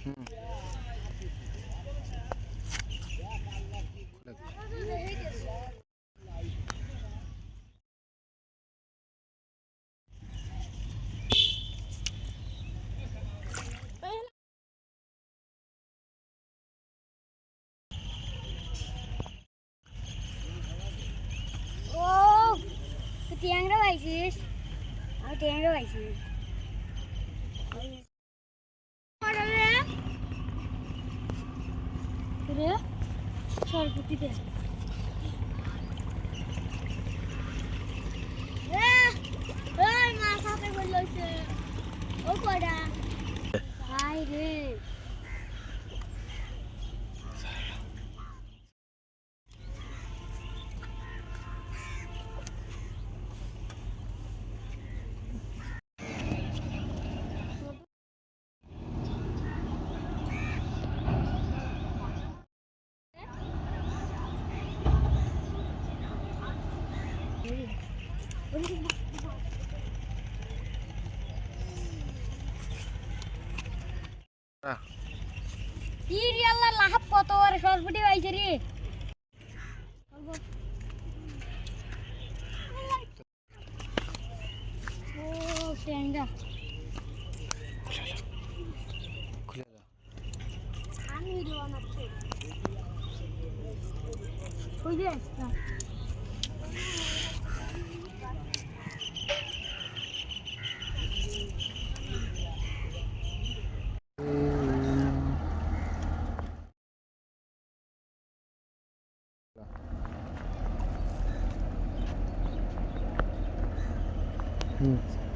হুম। ও তুই ট্যাংরা পাইছিস আমি ট্যাংরা পাইছি রে সরপুটি দে মাছ হাতে বলছে ও কড়া হাই রে আল্লাহ লাভ কত আর সরপুটি পাইছে রে ও ট্যাংরা খুলে দাও। আমি ভিডিও বানাচ্ছি ওই যে হুম।